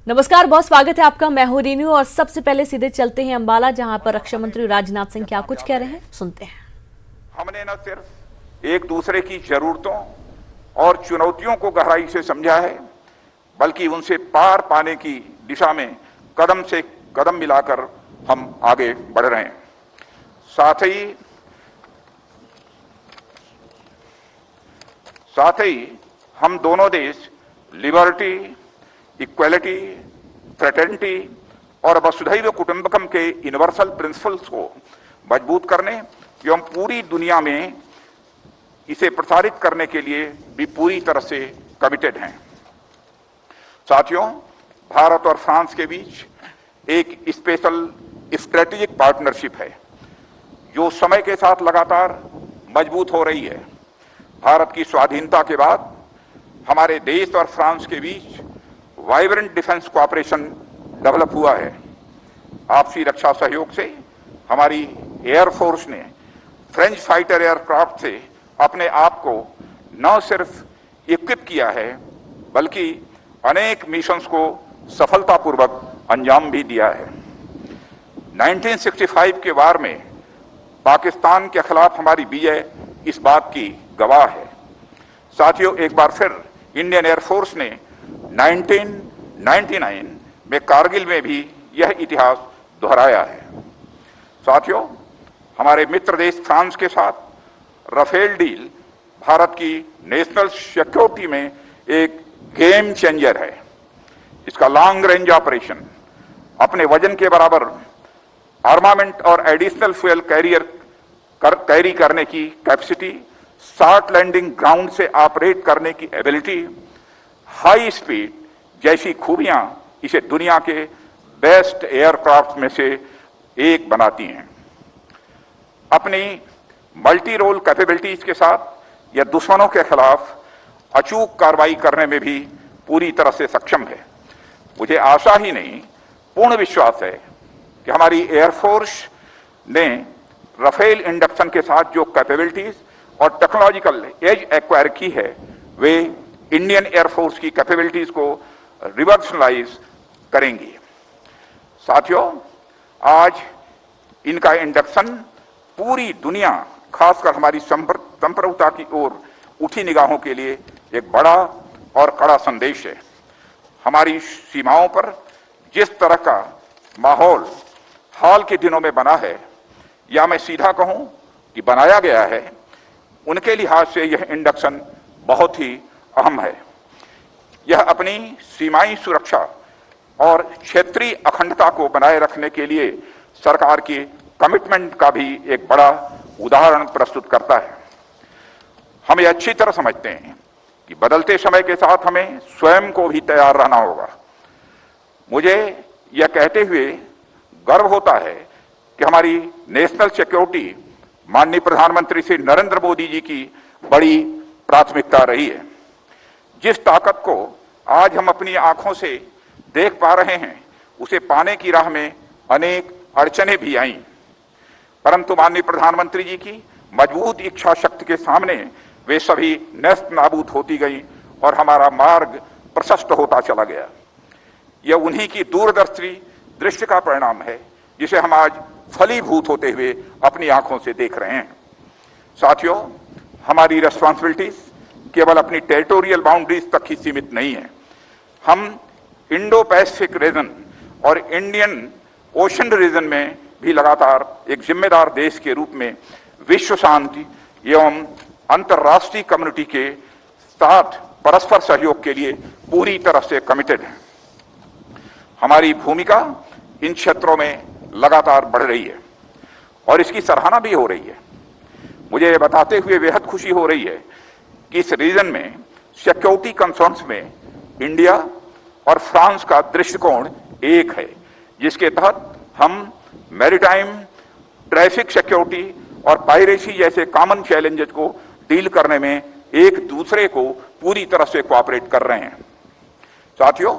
नमस्कार, बहुत स्वागत है आपका। मैं हूं रीनू और सबसे पहले सीधे चलते हैं अंबाला, जहां पर रक्षा मंत्री राजनाथ सिंह क्या कुछ कह रहे हैं, सुनते हैं। हमने न सिर्फ एक दूसरे की जरूरतों और चुनौतियों को गहराई से समझा है, बल्कि उनसे पार पाने की दिशा में कदम से कदम मिलाकर हम आगे बढ़ रहे हैं। साथ ही हम दोनों देश लिबर्टी, इक्वलिटी, फ्रेटर्निटी और वसुधैव कुटुंबकम के यूनिवर्सल प्रिंसिपल्स को मजबूत करने एवं पूरी दुनिया में इसे प्रसारित करने के लिए भी पूरी तरह से कमिटेड हैं। साथियों, भारत और फ्रांस के बीच एक स्पेशल स्ट्रेटेजिक पार्टनरशिप है जो समय के साथ लगातार मजबूत हो रही है। भारत की स्वाधीनता के बाद हमारे देश और फ्रांस के बीच वाइब्रेंट डिफेंस कोऑपरेशन डेवलप हुआ है। आपसी रक्षा सहयोग से हमारी एयरफोर्स ने फ्रेंच फाइटर एयरक्राफ्ट से अपने आप को न सिर्फ इक्विप किया है, बल्कि अनेक मिशंस को सफलतापूर्वक अंजाम भी दिया है। 1965 के वार में पाकिस्तान के खिलाफ हमारी विजय इस बात की गवाह है। साथियों, एक बार फिर इंडियन एयरफोर्स ने 1999 में कारगिल में भी यह इतिहास दोहराया है। साथियों, हमारे मित्र देश फ्रांस के साथ राफेल डील भारत की नेशनल सिक्योरिटी में एक गेम चेंजर है। इसका लॉन्ग रेंज ऑपरेशन, अपने वजन के बराबर आर्मामेंट और एडिशनल फ्यूल कैरी करने की कैपेसिटी, शॉर्ट लैंडिंग ग्राउंड से ऑपरेट करने की एबिलिटी, हाई स्पीड जैसी खूबियां इसे दुनिया के बेस्ट एयरक्राफ्ट में से एक बनाती हैं। अपनी मल्टी रोल कैपेबिलिटीज के साथ यह दुश्मनों के खिलाफ अचूक कार्रवाई करने में भी पूरी तरह से सक्षम है। मुझे आशा ही नहीं, पूर्ण विश्वास है कि हमारी एयरफोर्स ने राफेल इंडक्शन के साथ जो कैपेबिलिटीज और टेक्नोलॉजिकल एज एक्वायर की है, वे इंडियन एयरफोर्स की कैपेबिलिटीज को रिवर्सलाइज करेंगी। साथियों, आज इनका इंडक्शन पूरी दुनिया, खासकर हमारी संप्रभुता की ओर उठी निगाहों के लिए एक बड़ा और कड़ा संदेश है। हमारी सीमाओं पर जिस तरह का माहौल हाल के दिनों में बना है, या मैं सीधा कहूं कि बनाया गया है, उनके लिहाज से यह इंडक्शन बहुत ही अहम है। यह अपनी सीमाई सुरक्षा और क्षेत्रीय अखंडता को बनाए रखने के लिए सरकार की कमिटमेंट का भी एक बड़ा उदाहरण प्रस्तुत करता है। हम ये अच्छी तरह समझते हैं कि बदलते समय के साथ हमें स्वयं को भी तैयार रहना होगा। मुझे यह कहते हुए गर्व होता है कि हमारी नेशनल सिक्योरिटी माननीय प्रधानमंत्री श्री नरेंद्र मोदी जी की बड़ी प्राथमिकता रही है। जिस ताकत को आज हम अपनी आंखों से देख पा रहे हैं, उसे पाने की राह में अनेक अड़चनें भी आईं, परंतु माननीय प्रधानमंत्री जी की मजबूत इच्छा शक्ति के सामने वे सभी नष्ट नाबूद होती गई और हमारा मार्ग प्रशस्त होता चला गया। यह उन्हीं की दूरदर्शी दृष्टि का परिणाम है, जिसे हम आज फलीभूत होते हुए अपनी आंखों से देख रहे हैं। साथियों, हमारी रिस्पांसिबिलिटीज केवल अपनी टेरिटोरियल बाउंड्रीज तक ही सीमित नहीं है। हम इंडो पैसिफिक रीजन और इंडियन ओशन रीजन में भी लगातार एक जिम्मेदार देश के रूप में विश्व शांति एवं अंतर्राष्ट्रीय कम्युनिटी के साथ परस्पर सहयोग के लिए पूरी तरह से कमिटेड हैं। हमारी भूमिका इन क्षेत्रों में लगातार बढ़ रही है और इसकी सराहना भी हो रही है। मुझे ये बताते हुए बेहद खुशी हो रही है कि इस रीजन में सिक्योरिटी कंसर्न्स में इंडिया और फ्रांस का दृष्टिकोण एक है, जिसके तहत हम मैरीटाइम, ट्रैफिक सिक्योरिटी और पायरेसी जैसे कॉमन चैलेंजेस को डील करने में एक दूसरे को पूरी तरह से कोऑपरेट कर रहे हैं। साथियों,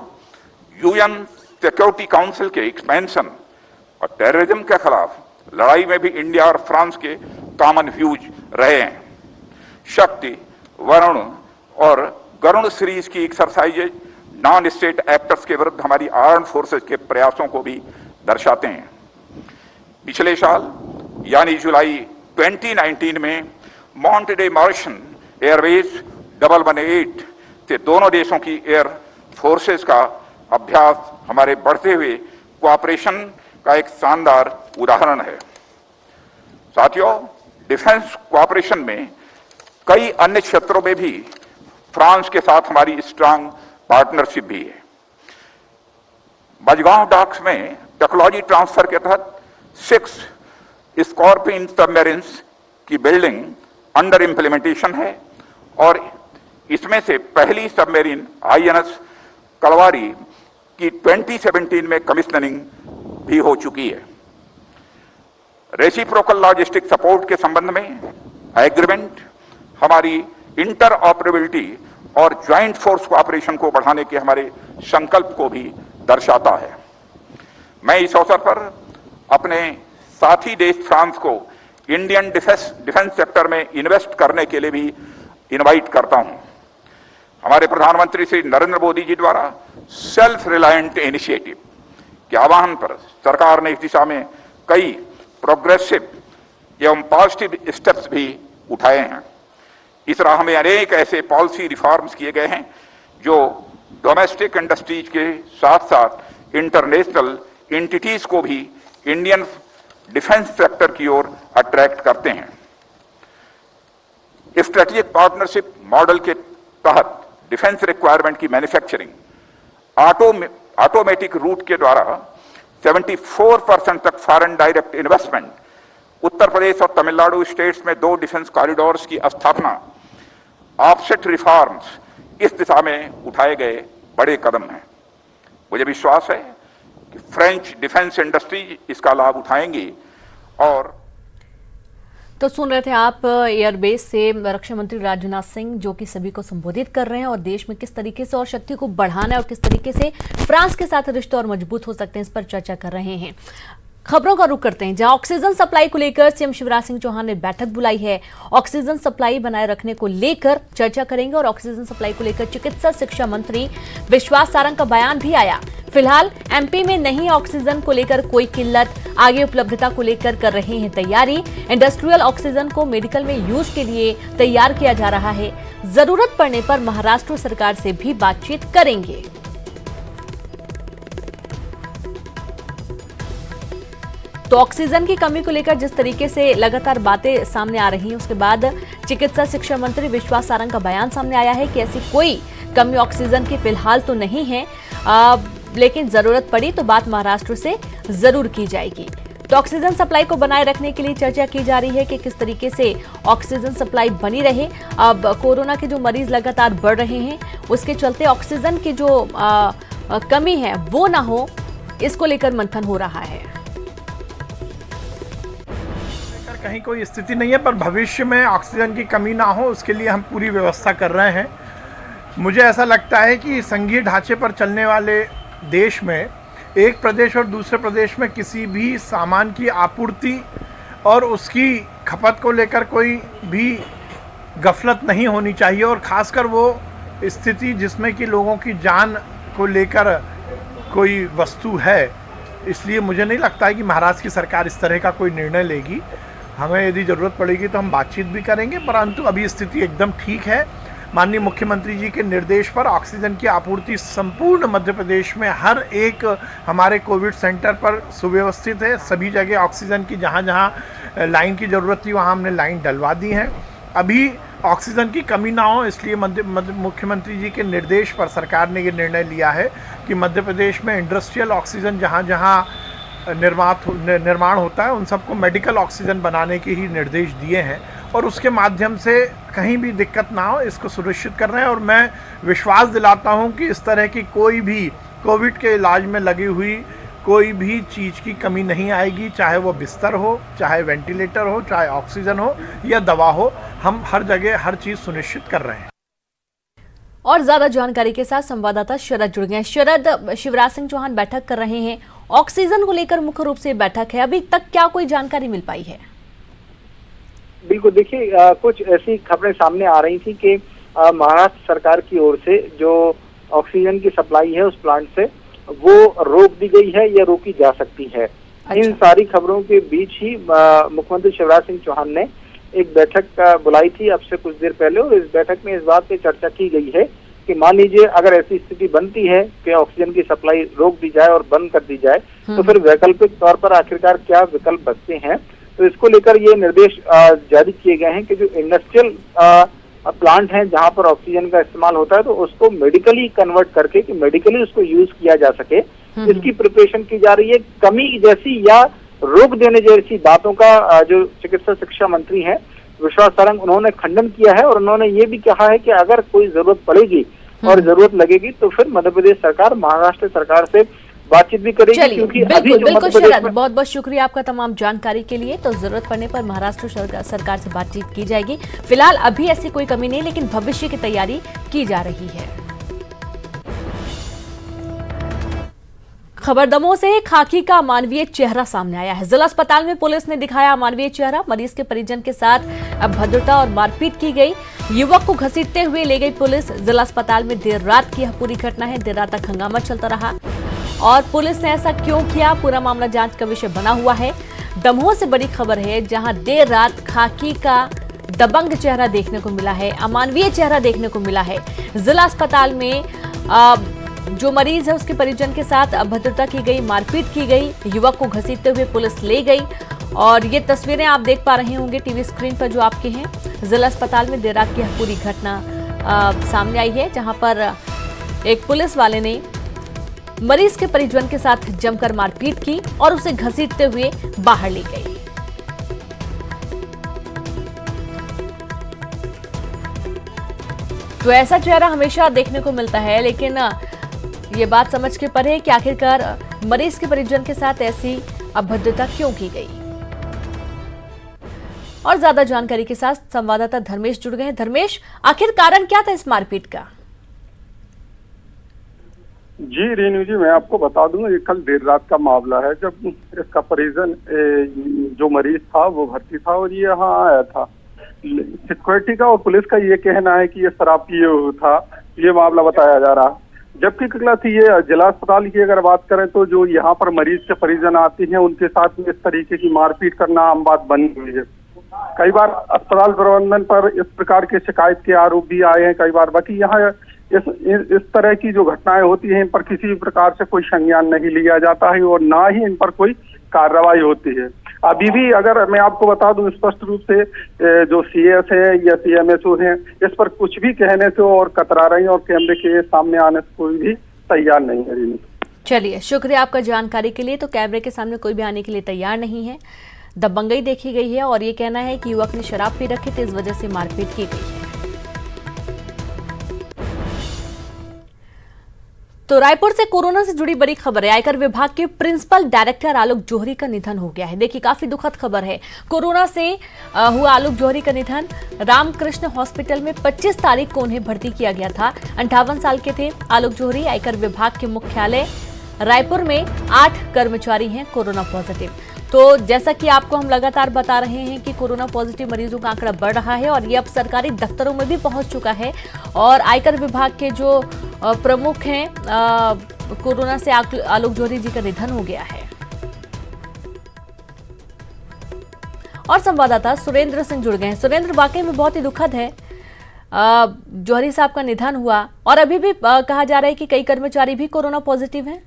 यूएन सिक्योरिटी काउंसिल के एक्सपेंशन और टेररिज्म के खिलाफ लड़ाई में भी इंडिया और फ्रांस के कॉमन व्यूज रहे हैं। शक्ति, वरुण और गरुण सीरीज की एक्सरसाइजेज नॉन स्टेट एक्टर्स के विरुद्ध हमारी आर्म्ड फोर्सेस के प्रयासों को भी दर्शाते हैं। पिछले साल यानी जुलाई 2019 में माउंट डे मार्शन एयरवेज 118 से दोनों देशों की एयर फोर्सेस का अभ्यास हमारे बढ़ते हुए कोऑपरेशन का एक शानदार उदाहरण है। साथियों, डिफेंस कोऑपरेशन में कई अन्य क्षेत्रों में भी फ्रांस के साथ हमारी स्ट्रांग पार्टनरशिप भी है। मझगांव डॉक्स में टेक्नोलॉजी ट्रांसफर के तहत 6 स्कॉर्पियन सबमरीन्स की बिल्डिंग अंडर इंप्लीमेंटेशन है और इसमें से पहली सबमरीन INS कलवारी की 2017 में कमिश्नरिंग भी हो चुकी है। रेसिप्रोकल लॉजिस्टिक सपोर्ट के संबंध में एग्रीमेंट हमारी इंटरऑपरेबिलिटी और ज्वाइंट फोर्स कोऑपरेशन को बढ़ाने के हमारे संकल्प को भी दर्शाता है। मैं इस अवसर पर अपने साथी देश फ्रांस को इंडियन डिफेंस सेक्टर में इन्वेस्ट करने के लिए भी इनवाइट करता हूं। हमारे प्रधानमंत्री श्री नरेंद्र मोदी जी द्वारा सेल्फ रिलायंट इनिशिएटिव के आह्वान पर सरकार ने इस दिशा में कई प्रोग्रेसिव एवं पॉजिटिव स्टेप्स भी उठाए हैं। इस राह में अनेक ऐसे पॉलिसी रिफॉर्म्स किए गए हैं जो डोमेस्टिक इंडस्ट्रीज के साथ साथ इंटरनेशनल एंटिटीज को भी इंडियन डिफेंस सेक्टर की ओर अट्रैक्ट करते हैं। स्ट्रेटेजिक पार्टनरशिप मॉडल के तहत डिफेंस रिक्वायरमेंट की मैन्युफैक्चरिंग ऑटोमेटिक रूट के द्वारा 74% तक foreign direct investment, Uttar Pradesh और तमिलनाडु स्टेट्स में 2 डिफेंस कॉरिडोर्स की स्थापना, ऑफसेट रिफॉर्म्स इस दिशा में उठाए गए बड़े कदम हैं। मुझे विश्वास है कि फ्रेंच डिफेंस इंडस्ट्री इसका लाभ उठाएंगी। और तो सुन रहे थे आप एयरबेस से रक्षा मंत्री राजनाथ सिंह जो कि सभी को संबोधित कर रहे हैं और देश में किस तरीके से और शक्ति को बढ़ाना है और किस तरीके से फ्रांस के साथ रिश्ते और मजबूत हो सकते हैं, इस पर चर्चा कर रहे हैं। खबरों का रुख करते हैं, जहां ऑक्सीजन सप्लाई को लेकर सीएम शिवराज सिंह चौहान ने बैठक बुलाई है। ऑक्सीजन सप्लाई बनाए रखने को लेकर चर्चा करेंगे और ऑक्सीजन सप्लाई को लेकर चिकित्सा शिक्षा मंत्री विश्वास सारंग का बयान भी आया। फिलहाल एमपी में नहीं ऑक्सीजन को लेकर कोई किल्लत, आगे उपलब्धता को लेकर कर रहे हैं तैयारी। इंडस्ट्रियल ऑक्सीजन को मेडिकल में यूज के लिए तैयार किया जा रहा है। जरूरत पड़ने पर महाराष्ट्र सरकार से भी बातचीत करेंगे। तो ऑक्सीजन की कमी को लेकर जिस तरीके से लगातार बातें सामने आ रही हैं, उसके बाद चिकित्सा शिक्षा मंत्री विश्वास सारंग का बयान सामने आया है कि ऐसी कोई कमी ऑक्सीजन की फिलहाल तो नहीं है, लेकिन जरूरत पड़ी तो बात महाराष्ट्र से जरूर की जाएगी। तो ऑक्सीजन सप्लाई को बनाए रखने के लिए चर्चा की जा रही है कि किस तरीके से ऑक्सीजन सप्लाई बनी रहे। अब कोरोना के जो मरीज लगातार बढ़ रहे हैं, उसके चलते ऑक्सीजन की जो कमी है वो ना हो, इसको लेकर मंथन हो रहा है। कहीं कोई स्थिति नहीं है, पर भविष्य में ऑक्सीजन की कमी ना हो उसके लिए हम पूरी व्यवस्था कर रहे हैं। मुझे ऐसा लगता है कि संघीय ढांचे पर चलने वाले देश में एक प्रदेश और दूसरे प्रदेश में किसी भी सामान की आपूर्ति और उसकी खपत को लेकर कोई भी गफलत नहीं होनी चाहिए, और ख़ासकर वो स्थिति जिसमें कि लोगों की जान को लेकर कोई वस्तु है। इसलिए मुझे नहीं लगता है कि महाराष्ट्र की सरकार इस तरह का कोई निर्णय लेगी। हमें यदि ज़रूरत पड़ेगी तो हम बातचीत भी करेंगे, परंतु अभी स्थिति एकदम ठीक है। माननीय मुख्यमंत्री जी के निर्देश पर ऑक्सीजन की आपूर्ति संपूर्ण मध्य प्रदेश में हर एक हमारे कोविड सेंटर पर सुव्यवस्थित है। सभी जगह ऑक्सीजन की जहाँ जहाँ लाइन की ज़रूरत थी वहाँ हमने लाइन डलवा दी है। अभी ऑक्सीजन की कमी ना हो इसलिए मुख्यमंत्री जी के निर्देश पर सरकार ने ये निर्णय लिया है कि मध्य प्रदेश में इंडस्ट्रियल ऑक्सीजन जहाँ जहाँ निर्माण होता है उन सबको मेडिकल ऑक्सीजन बनाने के ही निर्देश दिए हैं, और उसके माध्यम से कहीं भी दिक्कत ना हो इसको सुनिश्चित कर रहे हैं। और मैं विश्वास दिलाता हूं कि इस तरह की कोई भी कोविड के इलाज में लगी हुई कोई भी चीज़ की कमी नहीं आएगी, चाहे वो बिस्तर हो, चाहे वेंटिलेटर हो, चाहे ऑक्सीजन हो या दवा हो। हम हर जगह हर चीज़ सुनिश्चित कर रहे हैं। और ज्यादा जानकारी के साथ संवाददाता शरद जुड़ गए। शरद, शिवराज सिंह चौहान बैठक कर रहे हैं, ऑक्सीजन को लेकर मुख्य रूप से बैठक है, अभी तक क्या कोई जानकारी मिल पाई है? बिल्कुल, देखिए कुछ ऐसी खबरें सामने आ रही थी कि महाराष्ट्र सरकार की ओर से जो ऑक्सीजन की सप्लाई है उस प्लांट से वो रोक दी गई है या रोकी जा सकती है। इन सारी खबरों के बीच ही मुख्यमंत्री शिवराज सिंह चौहान ने एक बैठक बुलाई थी अब से कुछ देर पहले, और इस बैठक में इस बात पे चर्चा की गई है कि मान लीजिए अगर ऐसी स्थिति बनती है कि ऑक्सीजन की सप्लाई रोक दी जाए और बंद कर दी जाए तो फिर वैकल्पिक तौर पर आखिरकार क्या विकल्प बचते हैं। तो इसको लेकर ये निर्देश जारी किए गए हैं कि जो इंडस्ट्रियल प्लांट हैं जहां पर ऑक्सीजन का इस्तेमाल होता है तो उसको मेडिकली कन्वर्ट करके कि मेडिकली उसको यूज किया जा सके, इसकी प्रिपरेशन की जा रही है। कमी जैसी या रोक देने जैसी बातों का जो चिकित्सा शिक्षा मंत्री हैं विश्वास सारंग, उन्होंने खंडन किया है और उन्होंने ये भी कहा है कि अगर कोई जरूरत पड़ेगी और जरूरत लगेगी तो फिर मध्य प्रदेश सरकार महाराष्ट्र सरकार से बातचीत भी करेगी। क्योंकि अभी बिल्कुल शरद, बहुत बहुत शुक्रिया आपका तमाम जानकारी के लिए। तो जरूरत पड़ने पर महाराष्ट्र सरकार से बातचीत की जाएगी। फिलहाल अभी ऐसी कोई कमी नहीं, लेकिन भविष्य की तैयारी की जा रही है। खबर दमोह से खाकी का अमानवीय चेहरा सामने आया है। जिला अस्पताल में पुलिस ने दिखाया अमानवीय चेहरा। मरीज के परिजन के साथ अभद्रता और मारपीट की गई। युवक को घसीटते हुए ले गई पुलिस। जिला अस्पताल में देर रात की यह पूरी घटना है। देर रात तक हंगामा चलता रहा और पुलिस ने ऐसा क्यों किया, पूरा मामला जांच का विषय बना हुआ है। दमोह से बड़ी खबर है जहां देर रात खाकी का दबंग चेहरा देखने को मिला है, अमानवीय चेहरा देखने को मिला है। जिला अस्पताल में जो मरीज है उसके परिजन के साथ अभद्रता की गई, मारपीट की गई। युवक को घसीटते हुए पुलिस ले गई और ये तस्वीरें आप देख पा रहे होंगे टीवी स्क्रीन पर जो आपके हैं। जिला अस्पताल में देर रात की पूरी घटना सामने आई है जहां पर एक पुलिस वाले ने मरीज के परिजन के साथ जमकर मारपीट की और उसे घसीटते हुए बाहर ले गई। तो ऐसा चेहरा हमेशा देखने को मिलता है, लेकिन ये बात समझ के परे है कि आखिरकार मरीज के परिजन के साथ ऐसी अभद्रता क्यों की गई। और ज्यादा जानकारी के साथ संवाददाता धर्मेश जुड़ गए हैं। धर्मेश, आखिर कारण क्या था इस मारपीट का? जी रेणु जी, मैं आपको बता दूं, ये कल देर रात का मामला है जब इसका परिजन जो मरीज था वो भर्ती था और ये यहाँ आया था। सिक्योरिटी का और पुलिस का ये कहना है कि ये शराब पिए हुआ था, ये मामला बताया जा रहा। जबकि गलत ये जिला अस्पताल की अगर बात करें तो जो यहाँ पर मरीज के परिजन आते हैं उनके साथ में इस तरीके की मारपीट करना आम बात बनी हुई है। कई बार अस्पताल प्रबंधन पर इस प्रकार के शिकायत के आरोप भी आए हैं कई बार। बाकी यहाँ इस तरह की जो घटनाएं होती हैं इन पर किसी भी प्रकार से कोई संज्ञान नहीं लिया जाता है और ना ही इन पर कोई कार्रवाई होती है। अभी भी अगर मैं आपको बता दूं स्पष्ट रूप से जो सीएस है या सीएमएसओ है इस पर कुछ भी कहने से और कतरा रही और कैमरे के सामने आने से कोई भी तैयार नहीं है। चलिए, शुक्रिया आपका जानकारी के लिए। तो कैमरे के सामने कोई भी आने के लिए तैयार नहीं है। दबंगई देखी गई है और ये कहना है कि युवक ने शराब पी रखी थी, इस वजह से मारपीट की गई है। तो रायपुर से कोरोना से जुड़ी बड़ी खबर है। आयकर विभाग के प्रिंसिपल डायरेक्टर आलोक जौहरी का निधन हो गया है। देखिए, काफी दुखद खबर है। कोरोना से हुआ आलोक जौहरी का निधन। रामकृष्ण हॉस्पिटल में 25 तारीख को उन्हें भर्ती किया गया था। 58 साल के थे आलोक जौहरी। आयकर विभाग के मुख्यालय रायपुर में 8 कर्मचारी हैं कोरोना पॉजिटिव। तो जैसा कि आपको हम लगातार बता रहे हैं कि कोरोना पॉजिटिव मरीजों का आंकड़ा बढ़ रहा है और ये अब सरकारी दफ्तरों में भी पहुंच चुका है। और आयकर विभाग के जो प्रमुख हैं, कोरोना से आलोक जौहरी जी का निधन हो गया है। और संवाददाता सुरेंद्र सिंह जुड़ गए हैं। सुरेंद्र, वाकई में बहुत ही दुखद है, जौहरी साहब का निधन हुआ और अभी भी कहा जा रहा है कि कई कर्मचारी भी कोरोना पॉजिटिव हैं।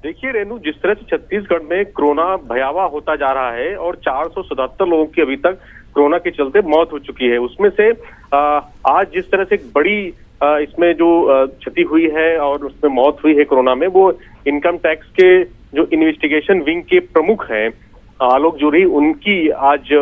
देखिए रेणु, जिस तरह से छत्तीसगढ़ में कोरोना भयावह होता जा रहा है और 477 लोगों की अभी तक कोरोना के चलते मौत हो चुकी है, उसमें से आज जिस तरह से बड़ी इसमें जो क्षति हुई है और उसमें मौत हुई है कोरोना में, वो इनकम टैक्स के जो इन्वेस्टिगेशन विंग के प्रमुख हैं आलोक जौहरी, उनकी आज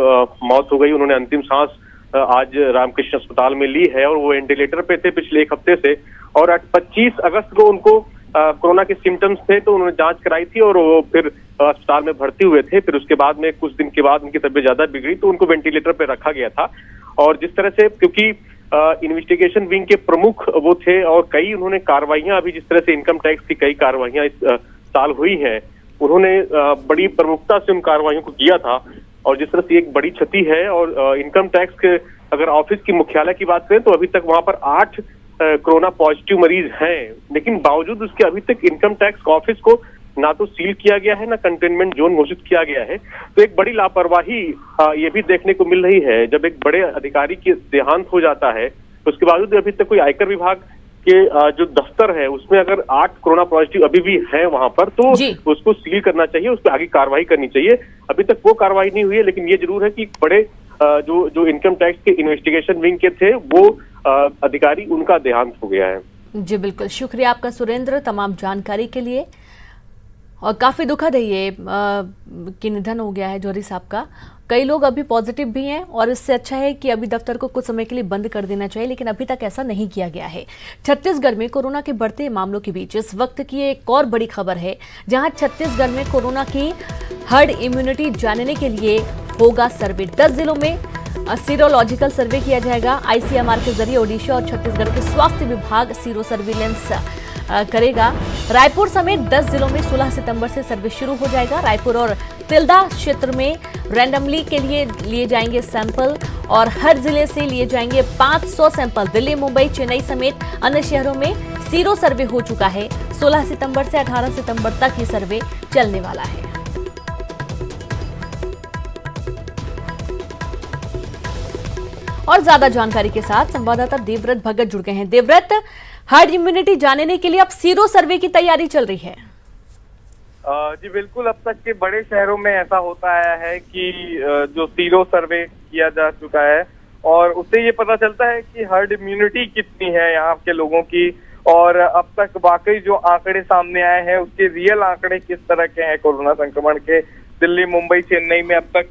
मौत हो गई। उन्होंने अंतिम सांस आज रामकृष्ण अस्पताल में ली है और वो वेंटिलेटर पे थे पिछले 1 हफ्ते से। और 25 अगस्त को उनको कोरोना के सिम्टम्स थे तो उन्होंने जांच कराई थी और वो फिर अस्पताल में भर्ती हुए थे। फिर उसके बाद में कुछ दिन के बाद उनकी तबीयत ज्यादा बिगड़ी तो उनको वेंटिलेटर पे रखा गया था। और जिस तरह से, क्योंकि इन्वेस्टिगेशन विंग के प्रमुख वो थे और कई उन्होंने कार्रवाइयां, अभी जिस तरह से इनकम टैक्स की कई कार्रवाइयां इस साल हुई हैं, उन्होंने बड़ी प्रमुखता से उन कार्रवाइयों को किया था। और जिस तरह से एक बड़ी क्षति है और इनकम टैक्स के अगर ऑफिस की मुख्यालय की बात करें तो अभी तक वहां पर 8 कोरोना पॉजिटिव मरीज हैं, लेकिन बावजूद उसके अभी तक इनकम टैक्स ऑफिस को ना तो सील किया गया है, ना कंटेनमेंट जोन घोषित किया गया है। तो एक बड़ी लापरवाही ये भी देखने को मिल रही है। जब एक बड़े अधिकारी की देहांत हो जाता है, उसके बावजूद अभी तक कोई आयकर विभाग के जो दफ्तर है उसमें अगर 8 कोरोना पॉजिटिव अभी भी है वहां पर, तो उसको सील करना चाहिए, उस पर आगे कार्रवाई करनी चाहिए। अभी तक वो कार्रवाई नहीं हुई है, लेकिन ये जरूर है कि बड़े जो इनकम टैक्स के इन्वेस्टिगेशन विंग के थे वो अधिकारी, उनका देहांत हो गया है। जी बिल्कुल, शुक्रिया आपका सुरेंद्र तमाम जानकारी के लिए। और काफ़ी दुखद है ये कि निधन हो गया है जौहरी साहब का। कई लोग अभी पॉजिटिव भी हैं और इससे अच्छा है कि अभी दफ्तर को कुछ समय के लिए बंद कर देना चाहिए, लेकिन अभी तक ऐसा नहीं किया गया है। छत्तीसगढ़ में कोरोना के बढ़ते मामलों के बीच इस वक्त की एक और बड़ी खबर है, जहां छत्तीसगढ़ में कोरोना की हर्ड इम्यूनिटी जानने के लिए होगा सर्वे। 10 जिलों में सीरोलॉजिकल सर्वे किया जाएगा। आईसीएमआर के जरिए ओडिशा और छत्तीसगढ़ के स्वास्थ्य विभाग सीरो सर्विलेंस करेगा। रायपुर समेत 10 जिलों में 16 सितंबर से सर्वे शुरू हो जाएगा। रायपुर और तिल्दा क्षेत्र में रैंडमली के लिए जाएंगे सैंपल और हर जिले से लिए जाएंगे 500 सैंपल। दिल्ली, मुंबई, चेन्नई समेत अन्य शहरों में सीरो सर्वे हो चुका है। 16 सितंबर से 18 सितंबर तक ये सर्वे चलने वाला है। और ज्यादा जानकारी के साथ संवाददाता देवव्रत भगत जुड़ गए हैं। देवव्रत, हर्ड इम्यूनिटी जानने के लिए अब सीरो सर्वे की तैयारी चल रही है। जी बिल्कुल, अब तक के बड़े शहरों में ऐसा होता आया है कि जो सीरो सर्वे किया जा चुका है और उससे ये पता चलता है कि हर्ड इम्यूनिटी कितनी है यहाँ के लोगों की। और अब तक वाकई जो आंकड़े सामने आए हैं उसके रियल आंकड़े किस तरह के हैं कोरोना संक्रमण के। दिल्ली, मुंबई, चेन्नई में अब तक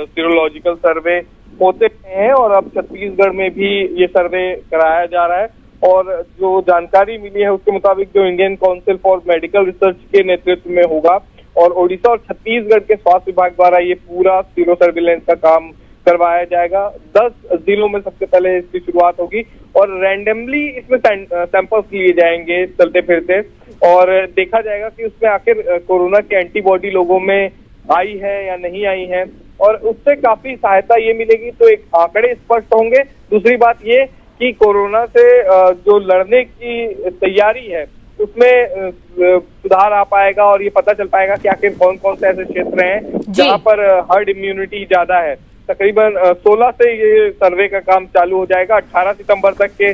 सीरोलॉजिकल सर्वे होते हैं और अब छत्तीसगढ़ में भी ये सर्वे कराया जा रहा है। और जो जानकारी मिली है उसके मुताबिक जो Indian council for medical research के नेतृत्व में होगा और ओडिशा और छत्तीसगढ़ के स्वास्थ्य विभाग द्वारा ये पूरा सीरो सर्विलेंस का काम करवाया जाएगा। 10 जिलों में सबसे पहले इसकी शुरुआत होगी और रैंडमली इसमें सैंपल्स लिए जाएंगे चलते फिरते और देखा जाएगा कि उसमें आखिर कोरोना की एंटीबॉडी लोगों में आई है या नहीं आई है और उससे काफी सहायता ये मिलेगी। तो एक आंकड़े स्पष्ट होंगे। दूसरी बात ये कि कोरोना से जो लड़ने की तैयारी है उसमें सुधार आ पाएगा और ये पता चल पाएगा कि आखिर कौन कौन से ऐसे क्षेत्र हैं जहां पर हर्ड इम्यूनिटी ज्यादा है। तकरीबन 16 से ये सर्वे का काम चालू हो जाएगा। 18 सितंबर तक के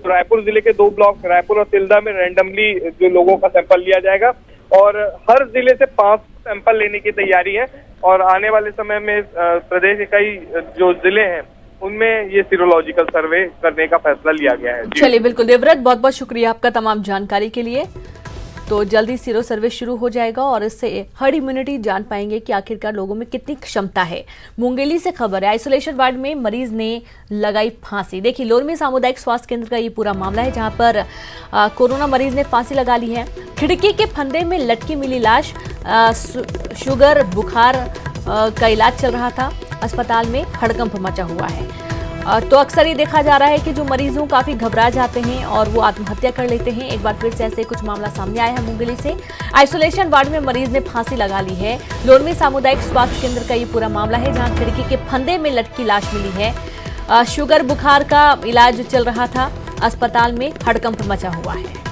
रायपुर जिले के 2 ब्लॉक रायपुर और तिल्दा में रैंडमली जो लोगों का सैंपल लिया जाएगा और हर जिले से 5 सैंपल लेने की तैयारी है और आने वाले समय में प्रदेश के कई जो जिले हैं उनमें ये सीरोलॉजिकल सर्वे करने का फैसला लिया गया है। चलिए बिल्कुल देवव्रत, बहुत बहुत शुक्रिया आपका तमाम जानकारी के लिए। तो जल्दी सीरो सर्वे शुरू हो जाएगा और इससे हर्ड इम्यूनिटी जान पाएंगे कि आखिरकार लोगों में कितनी क्षमता है। मुंगेली से खबर है, आइसोलेशन वार्ड में मरीज ने लगाई फांसी। देखिए, लोरमी सामुदायिक स्वास्थ्य केंद्र का ये पूरा मामला है, जहां पर कोरोना मरीज ने फांसी लगा ली है। खिड़की के फंदे में लटकी मिली लाश। शुगर बुखार का इलाज चल रहा था। अस्पताल में हड़कंप मचा हुआ है। तो अक्सर ये देखा जा रहा है कि जो मरीजों काफी घबरा जाते हैं और वो आत्महत्या कर लेते हैं। एक बार फिर से ऐसे कुछ मामला सामने आया है मुंगेली से। आइसोलेशन वार्ड में मरीज ने फांसी लगा ली है। लोरमी सामुदायिक स्वास्थ्य केंद्र का ये पूरा मामला है, जहां खिड़की के फंदे में लटकी लाश मिली है। शुगर बुखार का इलाज चल रहा था। अस्पताल में हड़कंप मचा हुआ है।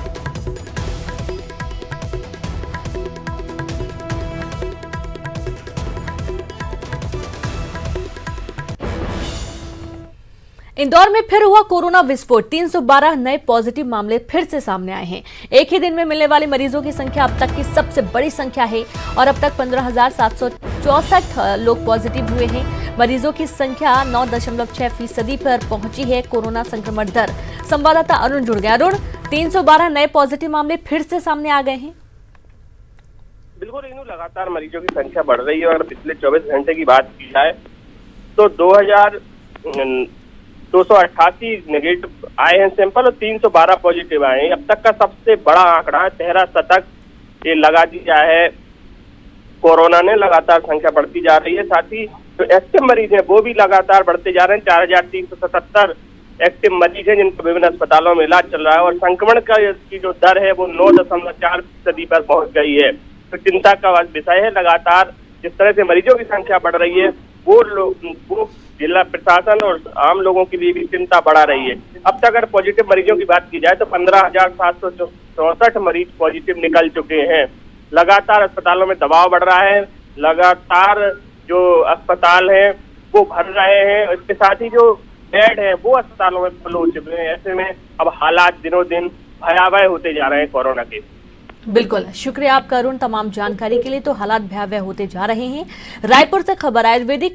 इंदौर में फिर हुआ कोरोना विस्फोट। 312 नए पॉजिटिव मामले फिर से सामने आए हैं। एक ही दिन में मिलने वाले मरीजों की संख्या अब तक की सबसे बड़ी संख्या है और अब तक 15,764 लोग पॉजिटिव हुए हैं। मरीजों की संख्या 9.6% पर पहुंची है। कोरोना संक्रमण दर, संवाददाता अरुण जुड़ गए। अरुण, 312 नए पॉजिटिव मामले फिर से सामने आ गए हैं। बिल्कुल रेनू, लगातार मरीजों की संख्या बढ़ रही है और पिछले 24 घंटे की बात की जाए तो 2,288 नेगेटिव आए हैं सैंपल और 312 पॉजिटिव आए हैं। अब तक का सबसे बड़ा आंकड़ा है। 13 शतक ये लगा दिया है कोरोना ने। लगातार संख्या बढ़ती जा रही है। साथ ही जो एक्टिव मरीज हैं वो भी लगातार बढ़ते जा रहे हैं। 4,377 एक्टिव मरीज हैं जिनका विभिन्न अस्पतालों में इलाज चल रहा है और संक्रमण का की जो दर है वो 9.4% पर पहुंच गई है। तो चिंता का विषय है। लगातार जिस तरह से मरीजों की संख्या बढ़ रही है वो जिला प्रशासन और आम लोगों के लिए भी चिंता बढ़ा रही है। अब तक अगर पॉजिटिव मरीजों की बात की जाए तो 15,764 मरीज पॉजिटिव निकल चुके हैं। लगातार अस्पतालों में दबाव बढ़ रहा है, लगातार जो अस्पताल हैं वो भर रहे हैं, इसके साथ ही जो बेड है वो अस्पतालों में फुल हो चुके हैं। ऐसे में अब हालात दिनों दिन भयावह होते जा रहे हैं कोरोना के। बिल्कुल, शुक्रिया आपका अरुण तमाम जानकारी के लिए। तो हालात भयावह होते जा रहे हैं। रायपुर से खबर आयुर्वेदिक